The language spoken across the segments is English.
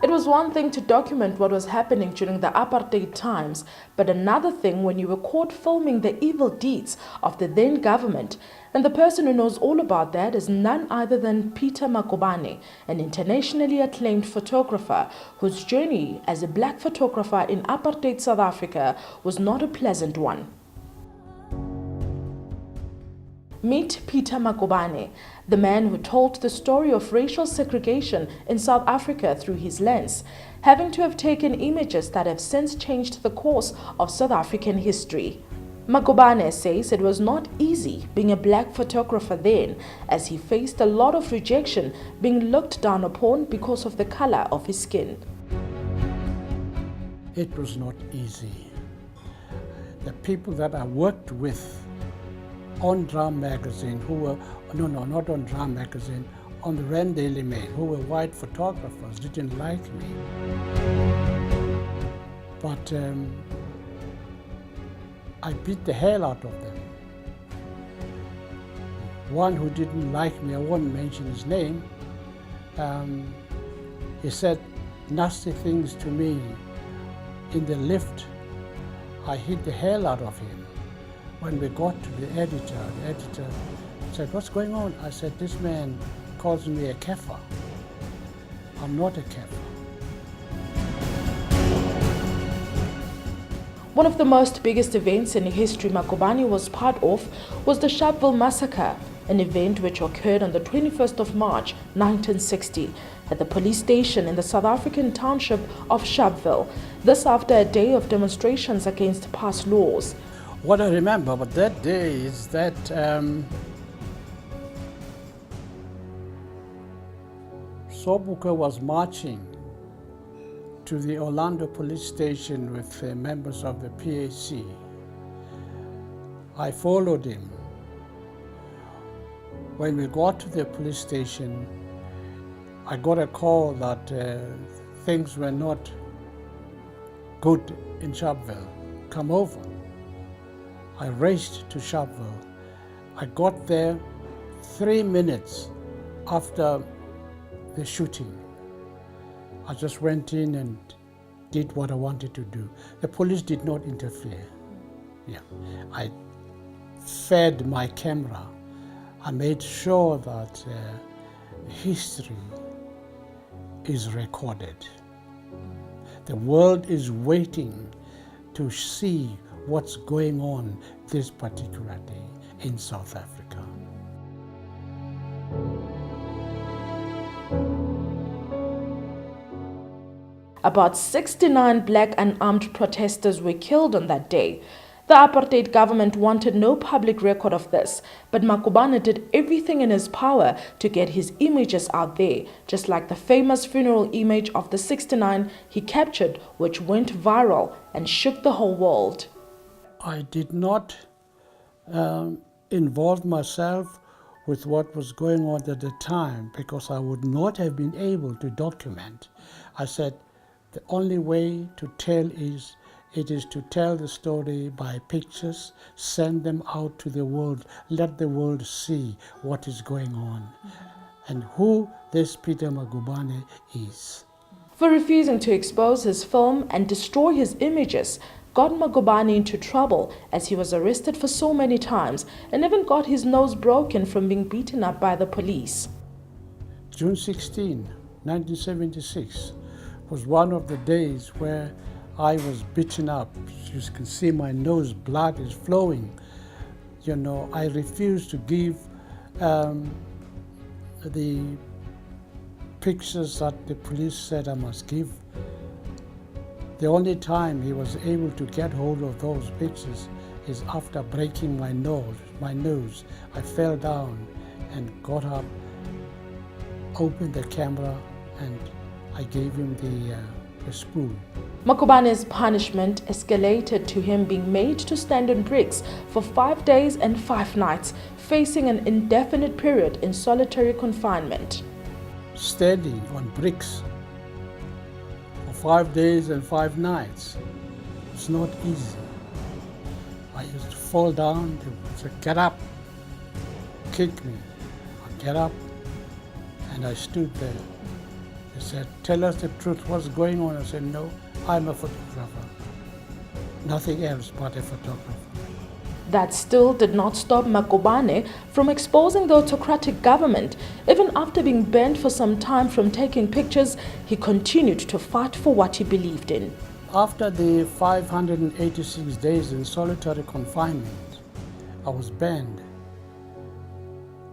It was one thing to document what was happening during the apartheid times, but another thing when you were caught filming the evil deeds of the then government. And the person who knows all about that is none other than Peter Magubane, an internationally acclaimed photographer whose journey as a black photographer in apartheid South Africa was not a pleasant one. Meet Peter Magubane, the man who told the story of racial segregation in South Africa through his lens, having to have taken images that have since changed the course of South African history. Magubane says it was not easy being a black photographer then, as he faced a lot of rejection, being looked down upon because of the color of his skin. It was not easy. The people that I worked with on Drum Magazine, who were, not on Drum Magazine, on the Rand Daily Mail, who were white photographers, didn't like me. But I beat the hell out of them. One who didn't like me, I won't mention his name, he said nasty things to me in the lift. I hit the hell out of him. When we got to the editor said, "What's going on?" I said, "This man calls me a kafir. I'm not a kafir." One of the most biggest events in history Magubane was part of was the Sharpeville massacre, an event which occurred on the 21st of March 1960 at the police station in the South African township of Sharpeville. This after a day of demonstrations against past laws. What I remember about that day is that Sobukwe was marching to the Orlando police station with members of the PAC. I followed him. When we got to the police station, I got a call that things were not good in Sharpeville. Come over. I raced to Sharpeville. I got there 3 minutes after the shooting. I just went in and did what I wanted to do. The police did not interfere. Yeah. I fed my camera. I made sure that history is recorded. The world is waiting to see what's going on this particular day in South Africa. About 69 black unarmed protesters were killed on that day. The apartheid government wanted no public record of this, but Magubane did everything in his power to get his images out there, just like the famous funeral image of the 69 he captured, which went viral and shook the whole world. I did not involve myself with what was going on at the time because I would not have been able to document. I said the only way to tell is to tell the story by pictures, send them out to the world, let the world see what is going on and who this Peter Magubane is. For refusing to expose his film and destroy his images, got Magubane into trouble as he was arrested for so many times and even got his nose broken from being beaten up by the police. June 16, 1976 was one of the days where I was beaten up. You can see my nose, blood is flowing. You know, I refused to give the pictures that the police said I must give. The only time he was able to get hold of those pictures is after breaking my nose. I fell down and got up, opened the camera, and I gave him the spool. Magubane's punishment escalated to him being made to stand on bricks for 5 days and 5 nights, facing an indefinite period in solitary confinement. Standing on bricks for 5 days and 5 nights, it's not easy. I used to fall down, they would say, "Get up," kick me. I'd get up, and I stood there. They He said, tell us the truth, what's going on? I said, no, I'm a photographer. Nothing else but a photographer. That still did not stop Magubane from exposing the autocratic government. Even after being banned for some time from taking pictures, he continued to fight for what he believed in. After the 586 days in solitary confinement, I was banned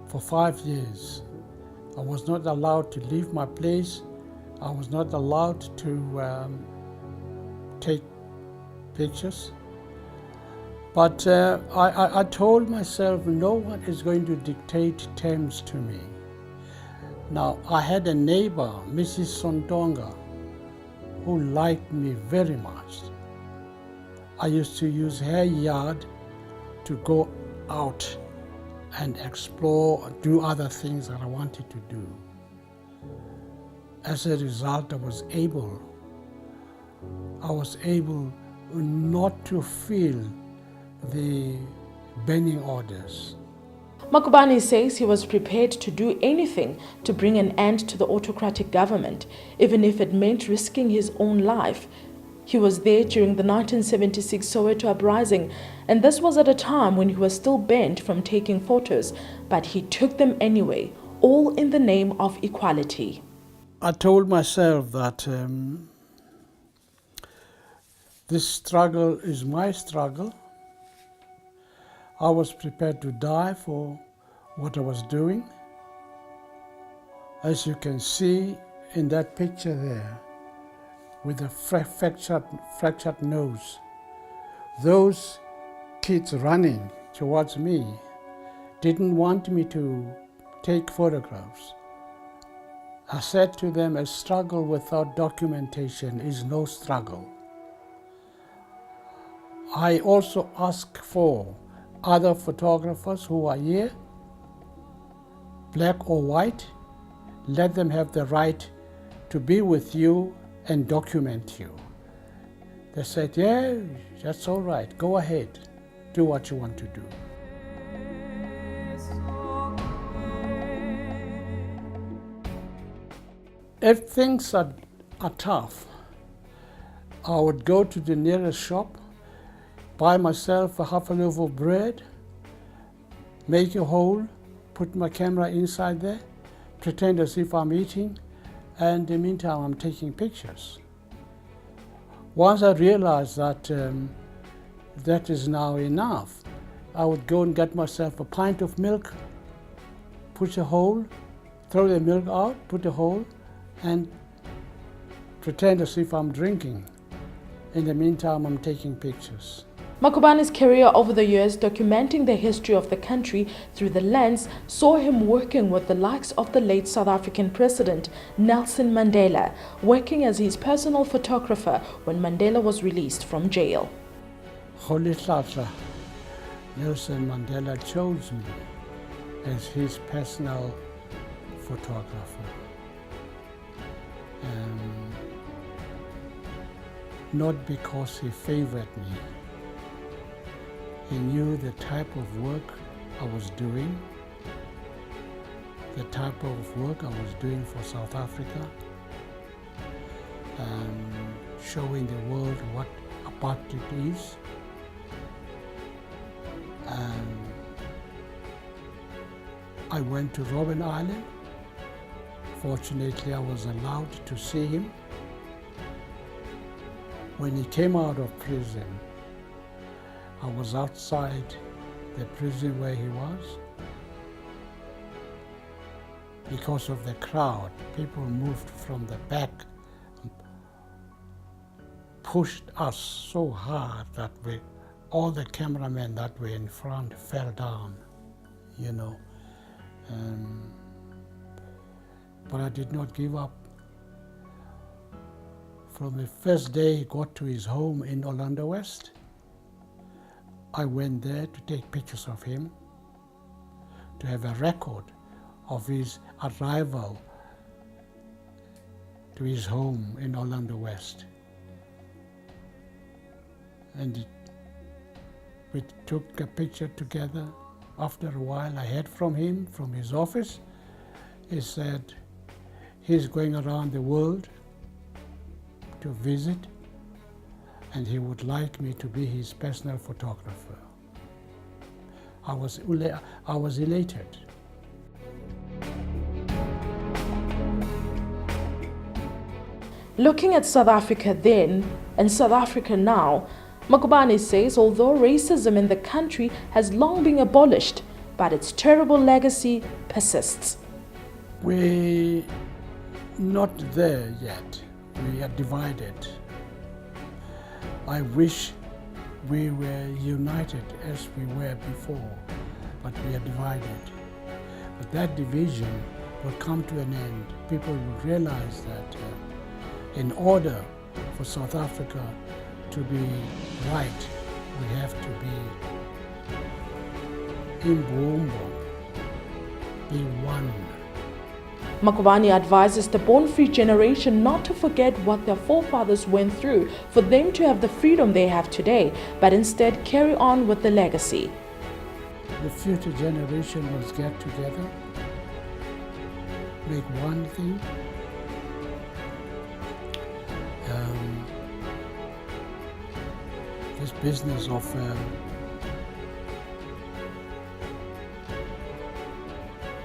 for 5 years. I was not allowed to leave my place. I was not allowed to take pictures. But I told myself no one is going to dictate terms to me. Now, I had a neighbor, Mrs. Sontonga, who liked me very much. I used to use her yard to go out and explore, do other things that I wanted to do. As a result, I was able not to feel the banning orders. Magubane says he was prepared to do anything to bring an end to the autocratic government, even if it meant risking his own life. He was there during the 1976 Soweto uprising, and this was at a time when he was still banned from taking photos, but he took them anyway, all in the name of equality. I told myself that this struggle is my struggle. I was prepared to die for what I was doing. As you can see in that picture there, with the fractured nose, those kids running towards me didn't want me to take photographs. I said to them, a struggle without documentation is no struggle. I also ask for other photographers who are here, black or white, let them have the right to be with you and document you. They said, yeah, that's all right, go ahead, do what you want to do. If things are tough, I would go to the nearest shop, buy myself a half a loaf of bread, make a hole, put my camera inside there, pretend as if I'm eating, and in the meantime I'm taking pictures. Once I realized that that is now enough, I would go and get myself a pint of milk, put a hole, throw the milk out, put a hole, and pretend as if I'm drinking. In the meantime, I'm taking pictures. Magubane's career over the years documenting the history of the country through the lens saw him working with the likes of the late South African President Nelson Mandela, working as his personal photographer when Mandela was released from jail. Holy Tlatra, Nelson Mandela chose me as his personal photographer. Not because he favored me. He knew the type of work I was doing, the type of work I was doing for South Africa, and showing the world what apartheid is. And I went to Robben Island. Fortunately, I was allowed to see him. When he came out of prison, I was outside the prison where he was. Because of the crowd, people moved from the back and pushed us so hard that all the cameramen that were in front fell down, you know. But I did not give up. From the first day he got to his home in Orlando West, I went there to take pictures of him, to have a record of his arrival to his home in Orlando West. And we took a picture together. After a while, I heard from him, from his office. He said He's going around the world to visit, and he would like me to be his personal photographer. I was elated. Looking at South Africa then and South Africa now, Magubane says although racism in the country has long been abolished, but its terrible legacy persists. We're not there yet. We are divided. I wish we were united as we were before, but we are divided. But that division will come to an end. People will realize that in order for South Africa to be right, we have to be imbumbo, be one. Magubane advises the born-free generation not to forget what their forefathers went through for them to have the freedom they have today, but instead carry on with the legacy. The future generation must get together, make one thing. This business of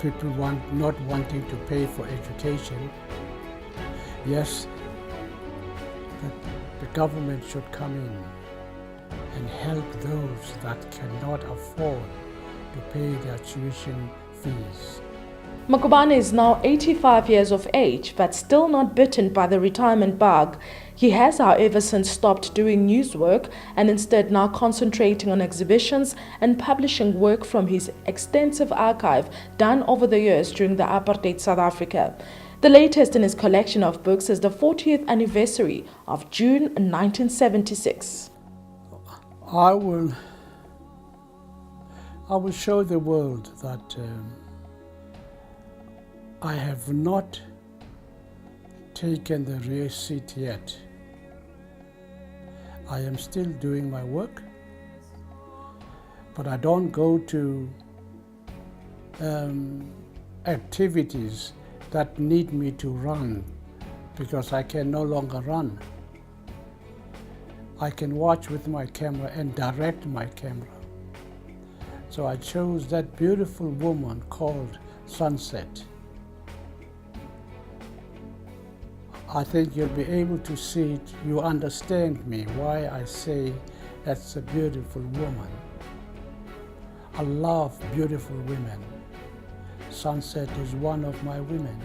people not wanting to pay for education, yes, the government should come in and help those that cannot afford to pay their tuition fees. Magubane is now 85 years of age, but still not bitten by the retirement bug. He has, however, since stopped doing news work and instead now concentrating on exhibitions and publishing work from his extensive archive done over the years during the apartheid South Africa. The latest in his collection of books is the 40th anniversary of June 1976. I will show the world that I have not taken the rear seat yet. I am still doing my work, but I don't go to activities that need me to run because I can no longer run. I can watch with my camera and direct my camera. So I chose that beautiful woman called Sunset. I think you'll be able to see it. You understand me, why I say that's a beautiful woman. I love beautiful women. Sunset is one of my women.